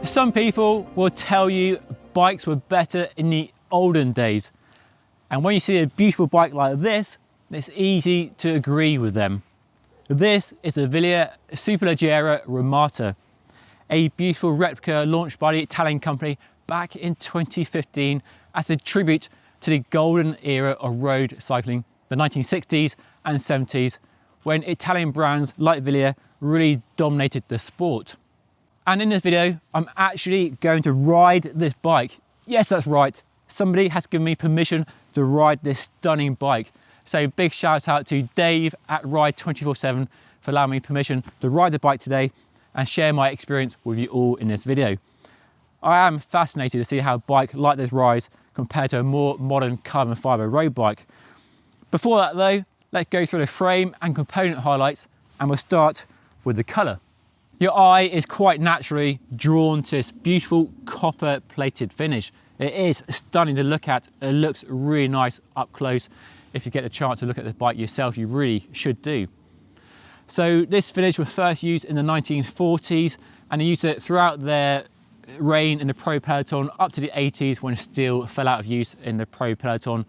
Some people will tell you bikes were better in the olden days. And when you see a beautiful bike like this, it's easy to agree with them. This is the Wilier Superleggera Ramato, a beautiful replica launched by the Italian company back in 2015 as a tribute to the golden era of road cycling, the 1960s and 70s, when Italian brands like Wilier really dominated the sport. And in this video, I'm actually going to ride this bike. Yes, that's right. Somebody has given me permission to ride this stunning bike. So big shout out to Dave at Ride247 for allowing me permission to ride the bike today and share my experience with you all in this video. I am fascinated to see how a bike like this rides compared to a more modern carbon fibre road bike. Before that though, let's go through the frame and component highlights, and we'll start with the colour. Your eye is quite naturally drawn to this beautiful copper plated finish. It is stunning to look at. It looks really nice up close. If you get a chance to look at the bike yourself, you really should do. So this finish was first used in the 1940s, and they used it throughout their reign in the pro peloton up to the 80s when steel fell out of use in the pro peloton.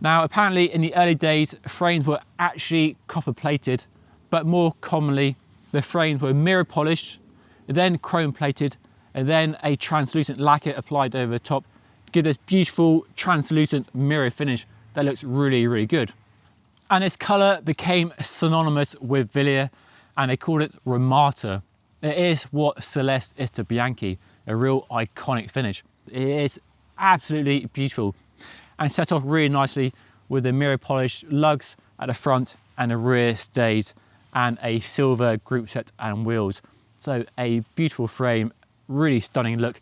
Now apparently in the early days frames were actually copper plated, but more commonly the frames were mirror polished, then chrome plated, and then a translucent lacquer applied over the top to give this beautiful translucent mirror finish that looks really, really good. And this colour became synonymous with Wilier, and they called it Ramato. It is what Celeste is to Bianchi, a real iconic finish. It is absolutely beautiful and set off really nicely with the mirror polished lugs at the front and the rear stays, and a silver group set and wheels. So a beautiful frame, really stunning look.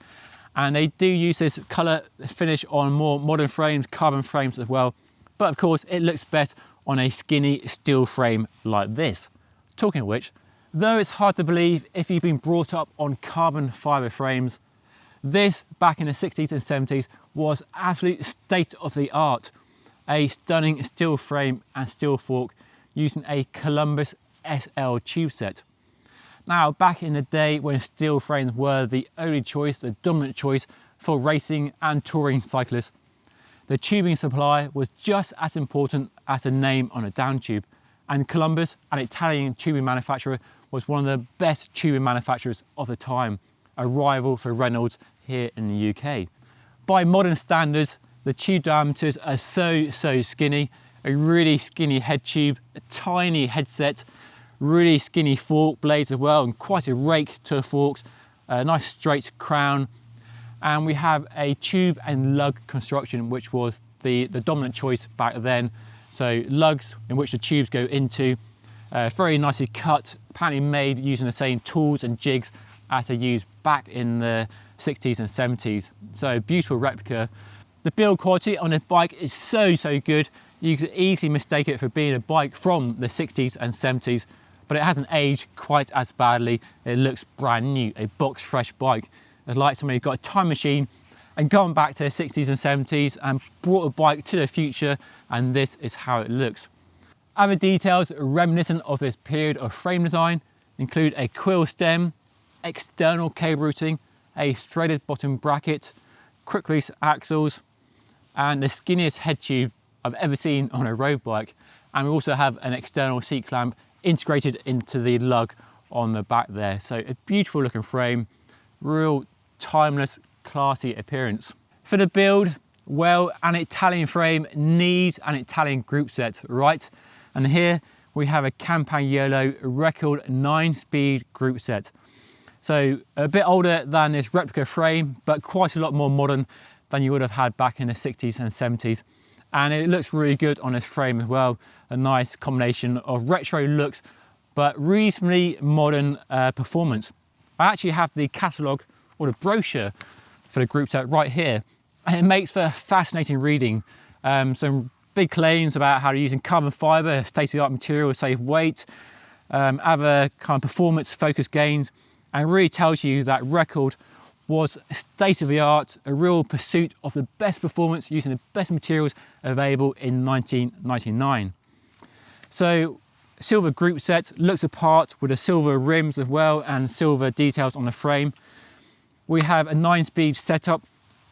And they do use this colour finish on more modern frames, carbon frames as well. But of course, it looks best on a skinny steel frame like this. Talking of which, though it's hard to believe if you've been brought up on carbon fibre frames, this back in the 60s and 70s was absolute state of the art. A stunning steel frame and steel fork using a Columbus SL tube set. Now back in the day when steel frames were the only choice, the dominant choice for racing and touring cyclists, the tubing supply was just as important as the name on a down tube, and Columbus, an Italian tubing manufacturer, was one of the best tubing manufacturers of the time, a rival for Reynolds here in the UK. By modern standards, the tube diameters are so skinny, a really skinny head tube, a tiny headset, really skinny fork blades as well, and quite a rake to the forks, a nice straight crown. And we have a tube and lug construction, which was the dominant choice back then. So lugs in which the tubes go into, very nicely cut, apparently made using the same tools and jigs as they used back in the 60s and 70s. So beautiful replica. The build quality on this bike is so good. You could easily mistake it for being a bike from the 60s and 70s, but it hasn't aged quite as badly. It looks brand new, a box fresh bike. It's like somebody got a time machine and gone back to the 60s and 70s and brought a bike to the future, and this is how it looks. Other details reminiscent of this period of frame design include a quill stem, external cable routing, a threaded bottom bracket, quick release axles, and the skinniest head tube I've ever seen on a road bike. And we also have an external seat clamp integrated into the lug on the back there. So a beautiful looking frame, real timeless, classy appearance. For the build, well, an Italian frame needs an Italian group set, right? And here we have a Campagnolo record 9-speed group set. So a bit older than this replica frame, but quite a lot more modern than you would have had back in the 60s and 70s. And it looks really good on this frame as well. A nice combination of retro looks, but reasonably modern performance. I actually have the catalogue or the brochure for the group set right here, and it makes for fascinating reading. Some big claims about how they're using carbon fibre, state-of-the-art material to save weight, other kind of performance focused gains, and really tells you that record was state of the art, a real pursuit of the best performance using the best materials available in 1999. So silver group set looks the part with the silver rims as well and silver details on the frame. We have a 9-speed setup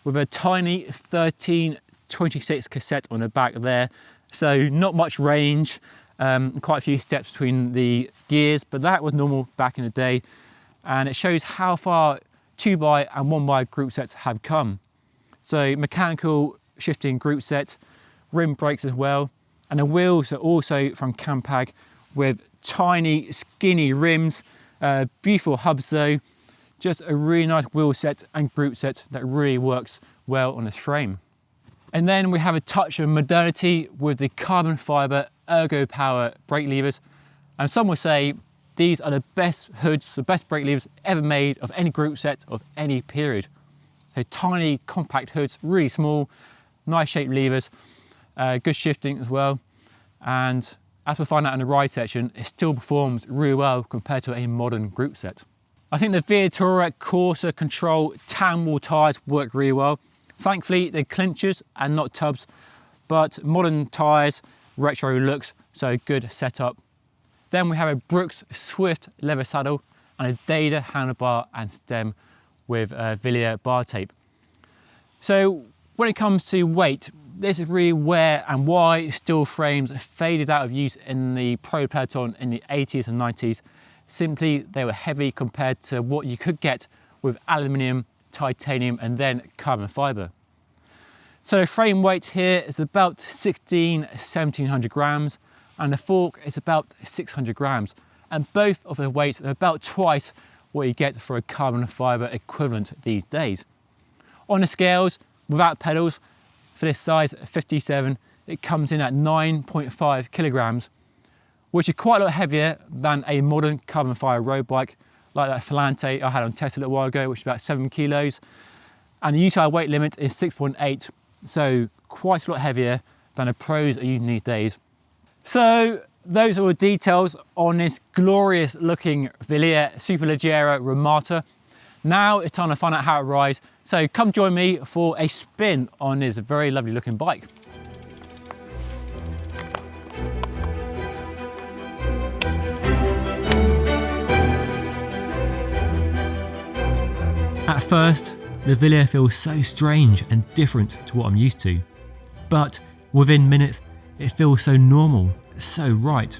with a tiny 1326 cassette on the back there. So not much range, quite a few steps between the gears, but that was normal back in the day. And it shows how far 2x and 1x group sets have come. So mechanical shifting group set, rim brakes as well, and the wheels are also from Campag with tiny skinny rims, beautiful hubs though, just a really nice wheel set and group set that really works well on this frame. And then we have a touch of modernity with the carbon fibre ergo power brake levers. And some will say these are the best hoods, the best brake levers ever made of any group set of any period. So tiny compact hoods, really small, nice shaped levers, good shifting as well. And as we'll find out in the ride section, it still performs really well compared to a modern group set. I think the Wilier Corsa Control tan wall tyres work really well. Thankfully, they're clinchers and not tubs, but modern tyres, retro looks, so good setup. Then we have a Brooks Swift leather saddle and a Dada handlebar and stem with Wilier bar tape. So when it comes to weight, this is really where and why steel frames faded out of use in the pro peloton in the 80s and 90s. Simply, they were heavy compared to what you could get with aluminium, titanium, and then carbon fibre. So the frame weight here is about 1700 grams, and the fork is about 600 grams. And both of the weights are about twice what you get for a carbon fibre equivalent these days. On the scales, without pedals, for this size 57, it comes in at 9.5 kilograms, which is quite a lot heavier than a modern carbon fibre road bike like that Falante I had on test a little while ago, which is about 7 kilos. And the UCI weight limit is 6.8, so quite a lot heavier than the pros are using these days. So those are all the details on this glorious looking Wilier Superleggera Ramato. Now it's time to find out how it rides. So come join me for a spin on this very lovely looking bike. At first, the Wilier feels so strange and different to what I'm used to. But within minutes, it feels so normal, so right.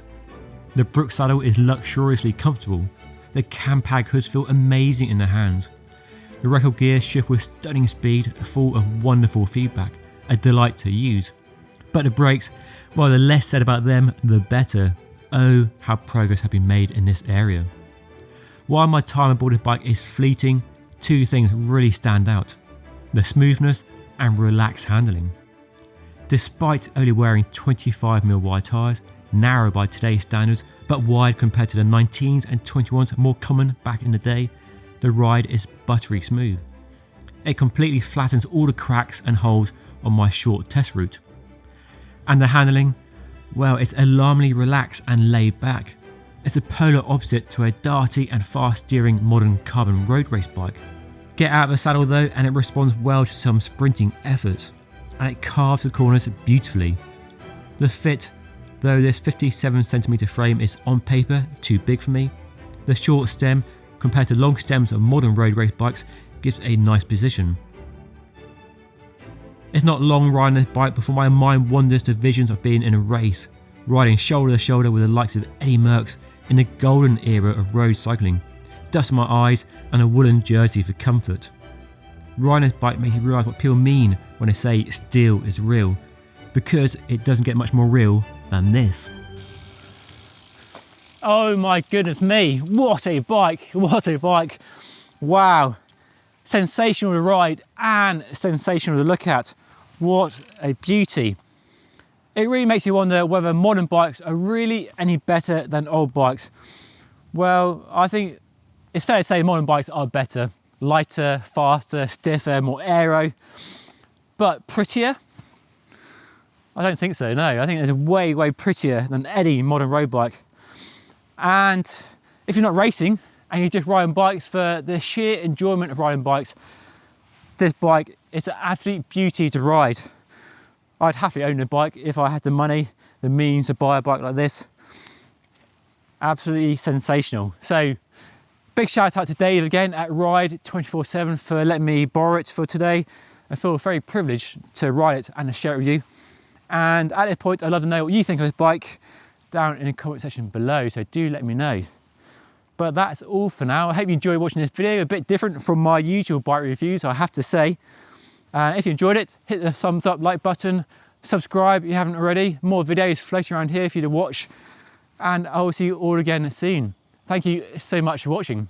The Brooks saddle is luxuriously comfortable. The Campag hoods feel amazing in the hands. The record gears shift with stunning speed, full of wonderful feedback, a delight to use. But the brakes, well, the less said about them, the better. Oh, how progress has been made in this area. While my time aboard this bike is fleeting, two things really stand out: the smoothness and relaxed handling. Despite only wearing 25mm wide tyres, narrow by today's standards, but wide compared to the 19s and 21s more common back in the day, the ride is buttery smooth. It completely flattens all the cracks and holes on my short test route. And the handling, well, it's alarmingly relaxed and laid back. It's the polar opposite to a darty and fast steering modern carbon road race bike. Get out of the saddle though and it responds well to some sprinting efforts, and it carves the corners beautifully. The fit, though this 57cm frame is on paper too big for me, the short stem compared to long stems of modern road race bikes gives a nice position. It's not long riding this bike before my mind wanders to visions of being in a race, riding shoulder to shoulder with the likes of Eddie Merckx in the golden era of road cycling, dust in my eyes and a woolen jersey for comfort. Riding this bike makes you realise what people mean when they say steel is real, because it doesn't get much more real than this. Oh my goodness me, what a bike, what a bike. Wow, sensational to ride and sensational to look at. What a beauty. It really makes you wonder whether modern bikes are really any better than old bikes. Well, I think it's fair to say modern bikes are better. Lighter, faster, stiffer, more aero. But prettier? I don't think so, no. I think it's way, way prettier than any modern road bike. And if you're not racing and you're just riding bikes for the sheer enjoyment of riding bikes, this bike is an absolute beauty to ride. I'd happily own a bike if I had the money, the means to buy a bike like this. Absolutely sensational. So big shout out to Dave again at Ride 24/7 for letting me borrow it for today. I feel very privileged to ride it and to share it with you. And at this point, I'd love to know what you think of this bike down in the comment section below, so do let me know. But that's all for now. I hope you enjoyed watching this video, a bit different from my usual bike reviews, I have to say. And if you enjoyed it, hit the thumbs up, like button, subscribe if you haven't already. More videos floating around here for you to watch. And I will see you all again soon. Thank you so much for watching.